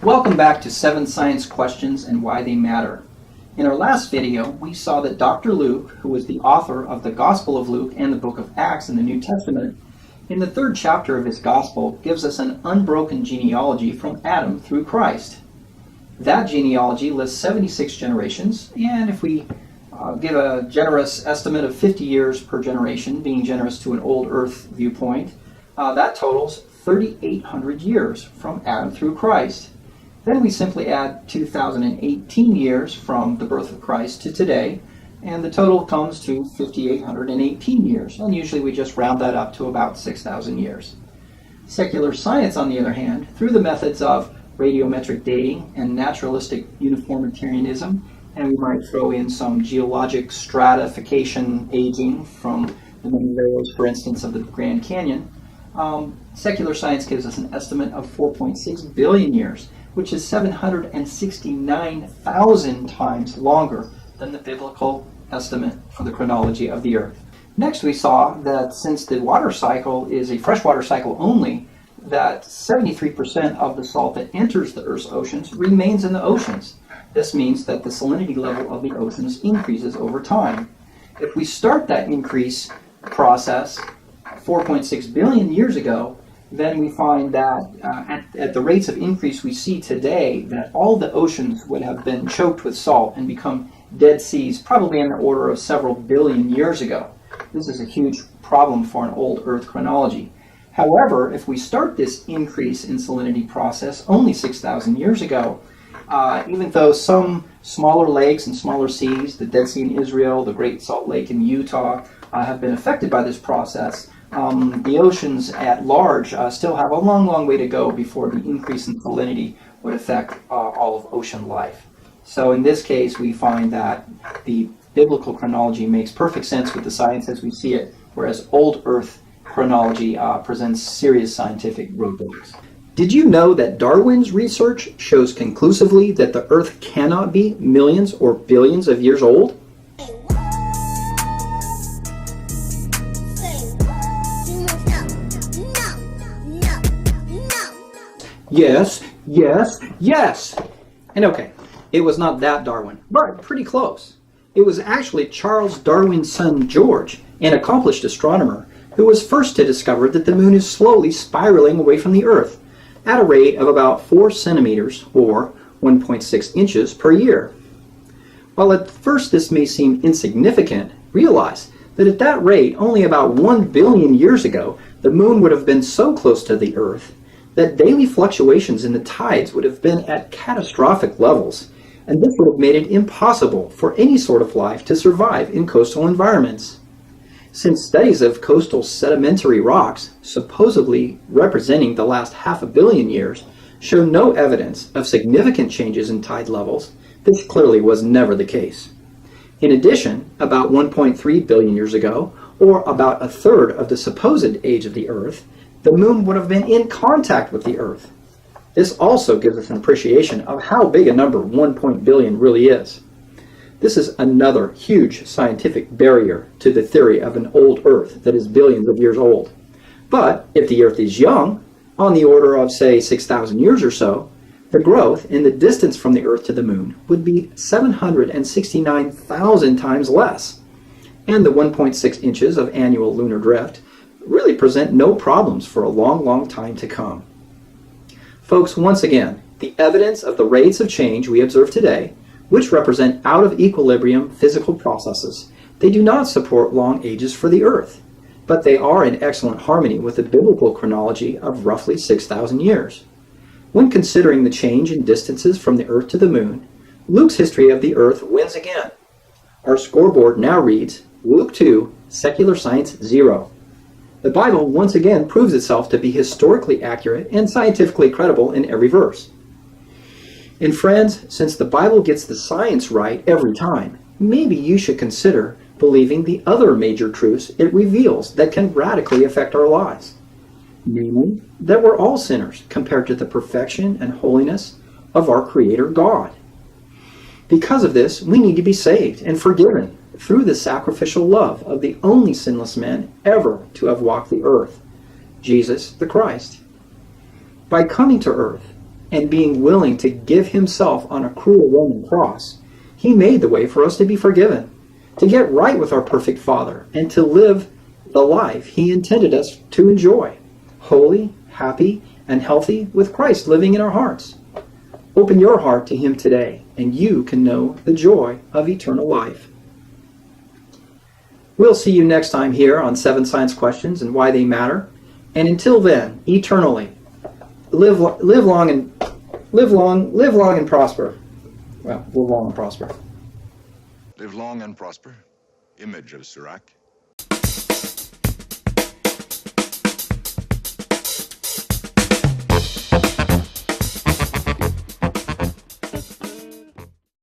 Welcome back to 7 Science Questions and Why They Matter. In our last video, we saw that Dr. Luke, who was the author of the Gospel of Luke and the book of Acts in the New Testament, in the 3rd chapter of his Gospel gives us an unbroken genealogy from Adam through Christ. That genealogy lists 76 generations, and if we give a generous estimate of 50 years per generation, being generous to an old Earth viewpoint, that totals 3,800 years from Adam through Christ. Then we simply add 2,018 years from the birth of Christ to today, and the total comes to 5,818 years. And usually we just round that up to about 6,000 years. Secular science, on the other hand, through the methods of radiometric dating and naturalistic uniformitarianism, and we might throw in some geologic stratification aging from the many layers, for instance, of the Grand Canyon, secular science gives us an estimate of 4.6 billion years, which is 769,000 times longer than the biblical estimate for the chronology of the Earth. Next, we saw that since the water cycle is a freshwater cycle only, that 73% of the salt that enters the Earth's oceans remains in the oceans. This means that the salinity level of the oceans increases over time. If we start that increase process 4.6 billion years ago, then we find that at the rates of increase we see today, that all the oceans would have been choked with salt and become dead seas, probably in the order of several billion years ago. This is a huge problem for an old Earth chronology. However, if we start this increase in salinity process only 6,000 years ago, even though some smaller lakes and smaller seas, the Dead Sea in Israel, the Great Salt Lake in Utah, have been affected by this process, the oceans at large still have a long way to go before the increase in salinity would affect all of ocean life. So in this case, we find that the biblical chronology makes perfect sense with the science as we see it, whereas old Earth chronology presents serious scientific roadblocks. Did you know that Darwin's research shows conclusively that the Earth cannot be millions or billions of years old? Yes, yes, yes! And okay, it was not that Darwin, but pretty close. It was actually Charles Darwin's son George, an accomplished astronomer, who was first to discover that the moon is slowly spiraling away from the Earth at a rate of about 4 centimeters or 1.6 inches per year. While at first this may seem insignificant, realize that at that rate, only about 1 billion years ago, the moon would have been so close to the Earth that daily fluctuations in the tides would have been at catastrophic levels, and this would have made it impossible for any sort of life to survive in coastal environments. Since studies of coastal sedimentary rocks, supposedly representing the last 500 million years, show no evidence of significant changes in tide levels, this clearly was never the case. In addition, about 1.3 billion years ago, or about a third of the supposed age of the Earth, the moon would have been in contact with the Earth. This also gives us an appreciation of how big a number 1 billion really is. This is another huge scientific barrier to the theory of an old Earth that is billions of years old. But if the Earth is young, on the order of, say, 6,000 years or so, the growth in the distance from the Earth to the moon would be 769,000 times less. And the 1.6 inches of annual lunar drift really present no problems for a long time to come. Folks, once again, the evidence of the rates of change we observe today, which represent out of equilibrium physical processes, they do not support long ages for the Earth, but they are in excellent harmony with the biblical chronology of roughly 6,000 years. When considering the change in distances from the Earth to the moon, Luke's history of the Earth wins again. Our scoreboard now reads Luke 2, Secular Science 0. The Bible once again proves itself to be historically accurate and scientifically credible in every verse. And friends, since the Bible gets the science right every time, maybe you should consider believing the other major truths it reveals that can radically affect our lives. Namely, that we're all sinners compared to the perfection and holiness of our Creator God. Because of this, we need to be saved and forgiven through the sacrificial love of the only sinless man ever to have walked the earth, Jesus the Christ. By coming to earth, and being willing to give himself on a cruel Roman cross, he made the way for us to be forgiven, to get right with our perfect Father, and to live the life he intended us to enjoy, holy, happy, and healthy, with Christ living in our hearts. Open your heart to him today, and you can know the joy of eternal life. We'll see you next time here on 7 Science Questions and Why They Matter. And until then, eternally, live long and prosper. Well, live long and prosper. Live long and prosper. Image of Sirach.